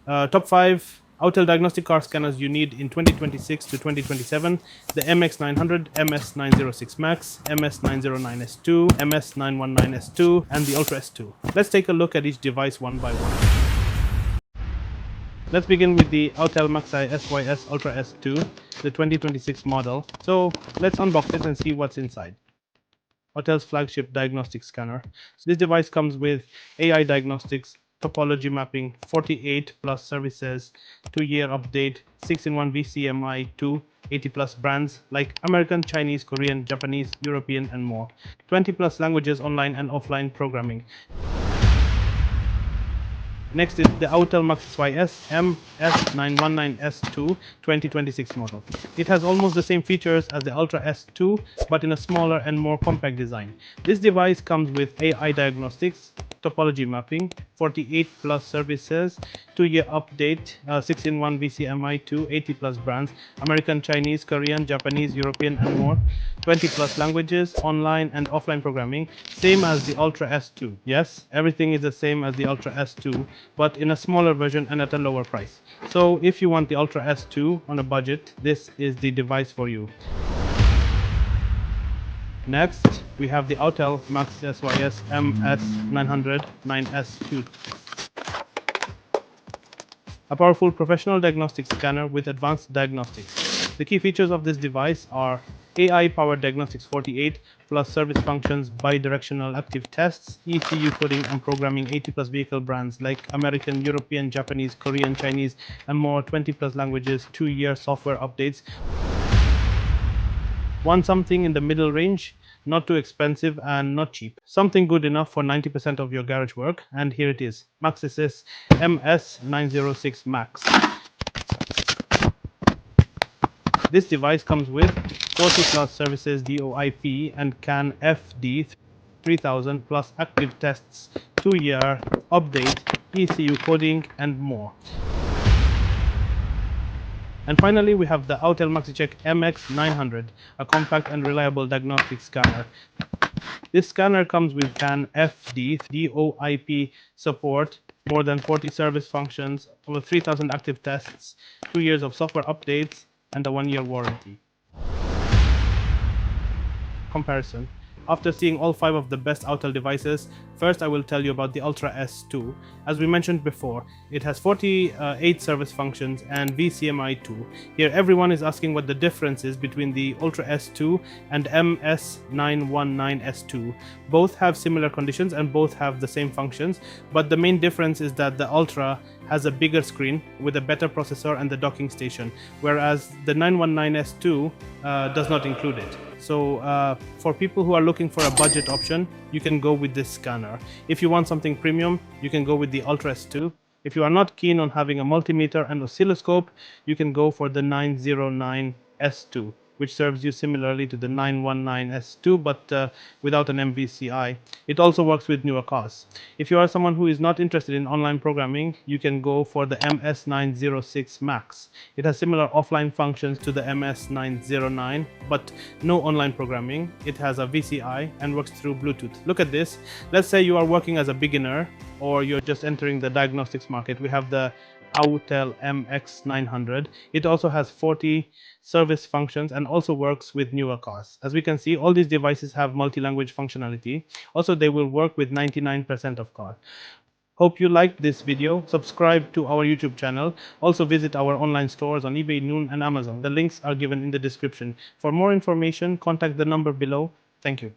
Top 5 Autel Diagnostic car scanners you need in 2026 to 2027: the MX900, MS906 Max, MS909S2, MS919S2, and the Ultra S2. Let's take a look at each device one by one. Let's begin with the Autel MaxiSYS Ultra S2, the 2026 model. So let's unbox it and see what's inside. Autel's flagship diagnostic scanner. So this device comes with AI diagnostics, topology mapping, 48 plus services, 2-year update, 6-in-1 VCMI 2, 80 plus brands like American, Chinese, Korean, Japanese, European, and more. 20 plus languages, online and offline programming. Next is the Autel MaxiSYS MS919S2 2026 model. It has almost the same features as the Ultra S2, but in a smaller and more compact design. This device comes with AI diagnostics, topology mapping, 48 plus services, 2-year update, 6-in-1 VCMI 2, 80 plus brands, American, Chinese, Korean, Japanese, European, and more. 20 plus languages, online and offline programming, same as the Ultra S2. Yes, everything is the same as the Ultra S2, but in a smaller version and at a lower price. So if you want the Ultra S2 on a budget, this is the device for you. Next, we have the Autel MaxiSYS MS900 9S2. A powerful professional diagnostic scanner with advanced diagnostics. The key features of this device are AI-powered diagnostics 48 plus service functions, bi-directional active tests, ECU coding and programming, 80 plus vehicle brands like American, European, Japanese, Korean, Chinese, and more, 20 plus languages, 2-year software updates. Want something in the middle range, not too expensive and not cheap. Something good enough for 90% of your garage work, and here it is, MaxiSYS MS906 Max. This device comes with 40 plus services DOIP and CAN FD 3000 plus active tests, 2-year update, ECU coding, and more. And finally, we have the Autel MaxiCheck MX900, a compact and reliable diagnostic scanner. This scanner comes with CAN FD, DOIP support, more than 40 service functions, over 3000 active tests, 2 years of software updates, and a 1-year warranty. Comparison. After seeing all 5 of the best Autel devices, first I will tell you about the Ultra S2. As we mentioned before, it has 48 service functions and VCMI 2. Here everyone is asking what the difference is between the Ultra S2 and MS919S2. Both have similar conditions and both have the same functions, but the main difference is that the Ultra has a bigger screen with a better processor and the docking station, whereas the 919S2 does not include it. So for people who are looking for a budget option, you can go with this scanner. If you want something premium, you can go with the Ultra S2. If you are not keen on having a multimeter and oscilloscope, you can go for the 909S2, which serves you similarly to the 919S2 but without an MVCI. It also works with newer cars. If you are someone who is not interested in online programming, you can go for the MS906 Max. It has similar offline functions to the MS909 but no online programming. It has a VCI and works through Bluetooth. Look at this. Let's say you are working as a beginner or you're just entering the diagnostics market. We have the Autel MX900. It also has 40 service functions and also works with newer cars. As we can see, all these devices have multi-language functionality. Also, they will work with 99% of cars. Hope you liked this video. Subscribe to our YouTube channel. Also visit our online stores on eBay, Noon, and Amazon. The links are given in the description. For more information, contact the number below. Thank you.